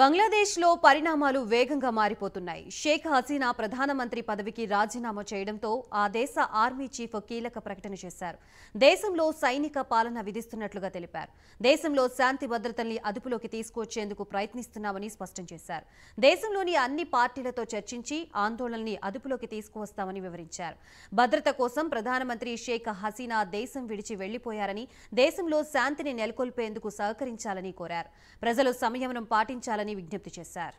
బంగ్లాదేశ్లో పరిణామాలు వేగంగా మారిపోతున్నాయి. షేక్ హసీనా ప్రధానమంత్రి పదవికి రాజీనామా చేయడంతో ఆ దేశ ఆర్మీ చీఫ్ కీలక ప్రకటన చేశారు. దేశంలో సైనిక పాలన విధిస్తున్నట్లుగా తెలిపారు. దేశంలో శాంతి భద్రతల్ని అదుపులోకి తీసుకొచ్చేందుకు ప్రయత్నిస్తున్నామని స్పష్టం చేశారు. దేశంలోని అన్ని పార్టీలతో చర్చించి ఆందోళనల్ని అదుపులోకి తీసుకువస్తామని వివరించారు. భద్రత కోసం ప్రధానమంత్రి షేక్ హసీనా దేశం విడిచి వెళ్లిపోయారని, దేశంలో శాంతిని నెలకొల్పేందుకు సహకరించాలని కోరారు. ప్రజలు సంయమనం పాటించాలని విజ్ఞప్తి చేశారు.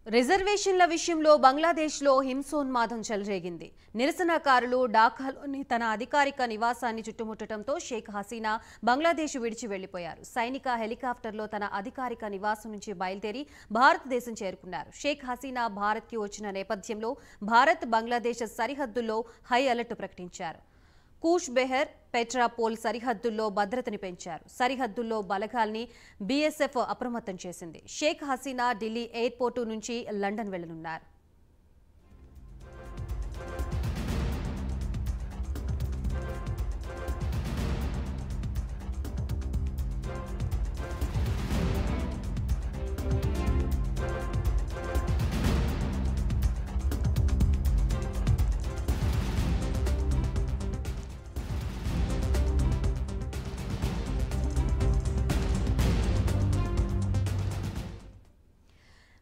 రిజర్వేషన్ల విషయంలో బంగ్లాదేశ్లో హింసోన్మాదం చెలరేగింది. నిరసనకారులు ఢాకాలోని తన అధికారిక నివాసాన్ని చుట్టుముట్టడంతో షేక్ హసీనా బంగ్లాదేశ్ విడిచి వెళ్లిపోయారు. సైనిక హెలికాప్టర్లో తన అధికారిక నివాసం నుంచి బయలుదేరి భారతదేశం చేరుకున్నారు. షేక్ హసీనా భారత్కి వచ్చిన నేపథ్యంలో భారత్ బంగ్లాదేశ్ సరిహద్దుల్లో హై అలర్ట్ ప్రకటించారు. కూచ్ బెహర్, పెట్రాపోల్ సరిహద్దుల్లో భద్రతని పెంచారు. సరిహద్దుల్లో బలగాల్ని బీఎస్ఎఫ్ అప్రమత్తం చేసింది. షేక్ హసీనా ఢిల్లీ ఎయిర్పోర్టు నుంచి లండన్ వెళ్లనున్నారు.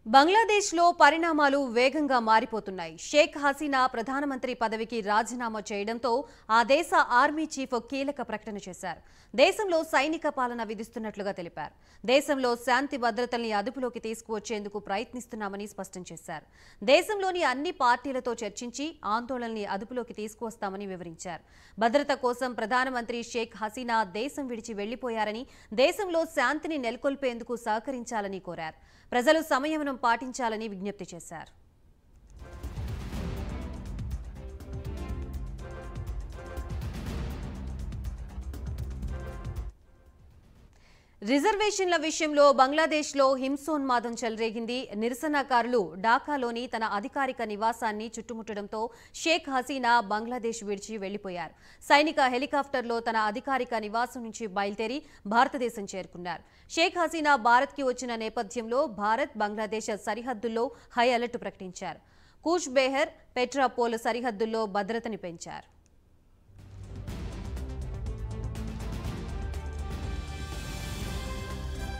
బంగ్లాదేశ్లో పరిణామాలు వేగంగా మారిపోతున్నాయి. షేక్ హసీనా ప్రధానమంత్రి పదవికి రాజీనామా చేయడంతో ఆ దేశ ఆర్మీ చీఫ్ కీలక ప్రకటన చేశారు. దేశంలో సైనిక పాలన విధిస్తున్నట్లుగా తెలిపారు. దేశంలో శాంతి భద్రతల్ని అదుపులోకి తీసుకువచ్చేందుకు ప్రయత్నిస్తున్నామని స్పష్టం చేశారు. దేశంలోని అన్ని పార్టీలతో చర్చించి ఆందోళనల్ని అదుపులోకి తీసుకువస్తామని వివరించారు. భద్రత కోసం ప్రధానమంత్రి షేక్ హసీనా దేశం విడిచి వెళ్లిపోయారని, దేశంలో శాంతిని నెలకొల్పేందుకు సహకరించాలని కోరారు. ప్రజలు సంయమనం పాటించాలని విజ్ఞప్తి చేశారు. రిజర్వేషన్ల విషయంలో బంగ్లాదేశ్లో హింసోన్మాదం చెలరేగింది. నిరసనకారులు ఢాకాలోని తన అధికారిక నివాసాన్ని చుట్టుముట్టడంతో షేక్ హసీనా బంగ్లాదేశ్ విడిచి వెళ్లిపోయారు. సైనిక హెలికాప్టర్లో తన అధికారిక నివాసం నుంచి బయలుదేరి భారతదేశం చేరుకున్నారు. షేక్ హసీనా భారత్కి వచ్చిన నేపథ్యంలో భారత్ బంగ్లాదేశ్ సరిహద్దుల్లో హై అలర్ట్ ప్రకటించారు. కూచ్ బెహర్, పెట్రాపోల్ సరిహద్దుల్లో భద్రతని పెంచారు.